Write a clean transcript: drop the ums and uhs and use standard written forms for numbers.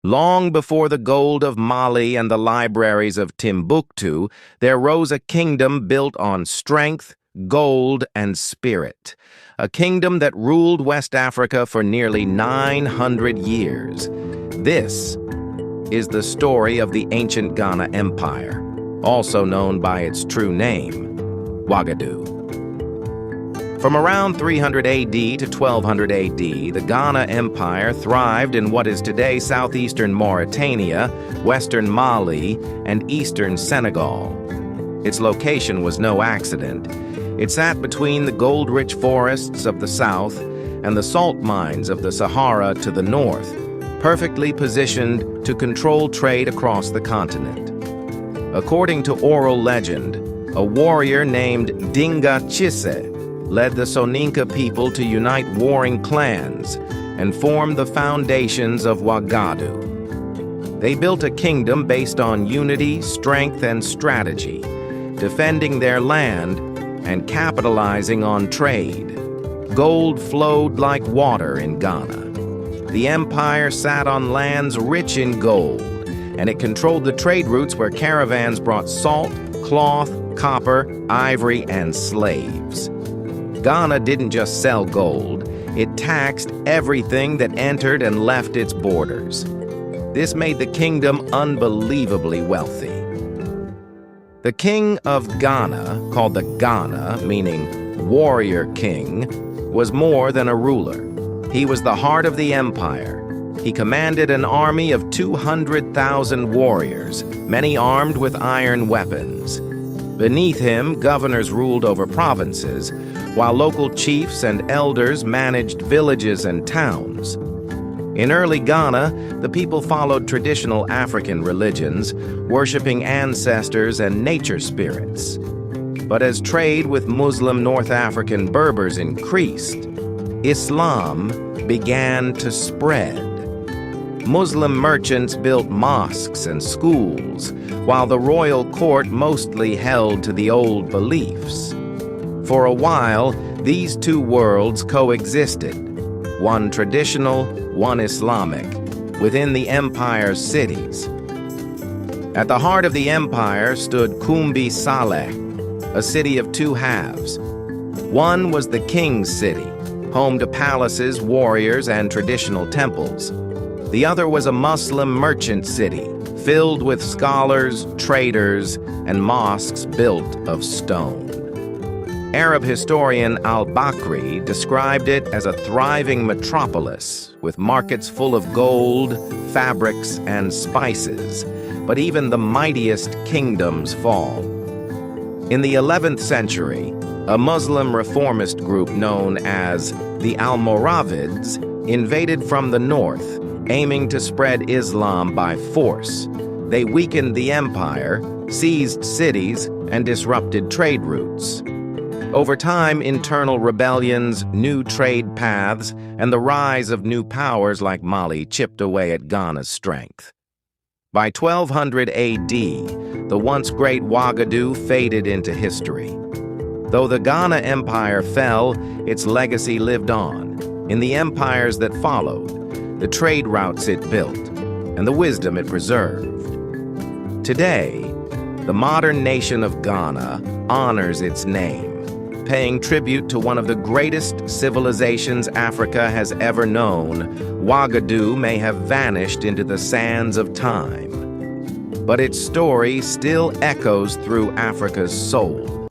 Long before the gold of Mali and the libraries of Timbuktu, there rose a kingdom built on strength, gold, and spirit. A kingdom that ruled West Africa for nearly 900 years. This is the story of the ancient Ghana Empire, also known by its true name, Wagadu. From around 300 AD to 1200 AD, the Ghana Empire thrived in what is today southeastern Mauritania, western Mali, and eastern Senegal. Its location was no accident. It sat between the gold-rich forests of the south and the salt mines of the Sahara to the north, perfectly positioned to control trade across the continent. According to oral legend, a warrior named Dinga Chisse led the Soninka people to unite warring clans and form the foundations of Wagadu. They built a kingdom based on unity, strength, and strategy, defending their land and capitalizing on trade. Gold flowed like water in Ghana. The empire sat on lands rich in gold, and it controlled the trade routes where caravans brought salt, cloth, copper, ivory, and slaves. Ghana didn't just sell gold, it taxed everything that entered and left its borders. This made the kingdom unbelievably wealthy. The king of Ghana, called the Ghana, meaning warrior king, was more than a ruler. He was the heart of the empire. He commanded an army of 200,000 warriors, many armed with iron weapons. Beneath him, governors ruled over provinces, while local chiefs and elders managed villages and towns. In early Ghana, the people followed traditional African religions, worshiping ancestors and nature spirits. But as trade with Muslim North African Berbers increased, Islam began to spread. Muslim merchants built mosques and schools, while the royal court mostly held to the old beliefs. For a while, these two worlds coexisted, one traditional, one Islamic, within the empire's cities. At the heart of the empire stood Kumbi Saleh, a city of two halves. One was the king's city, home to palaces, warriors, and traditional temples. The other was a Muslim merchant city, filled with scholars, traders, and mosques built of stone. Arab historian al-Bakri described it as a thriving metropolis with markets full of gold, fabrics, and spices, but even the mightiest kingdoms fall. In the 11th century, a Muslim reformist group known as the Almoravids invaded from the north, aiming to spread Islam by force. They weakened the empire, seized cities, and disrupted trade routes. Over time, internal rebellions, new trade paths, and the rise of new powers like Mali chipped away at Ghana's strength. By 1200 AD, the once great Wagadu faded into history. Though the Ghana Empire fell, its legacy lived on, in the empires that followed, the trade routes it built, and the wisdom it preserved. Today, the modern nation of Ghana honors its name, paying tribute to one of the greatest civilizations Africa has ever known. Wagadu may have vanished into the sands of time, but its story still echoes through Africa's soul.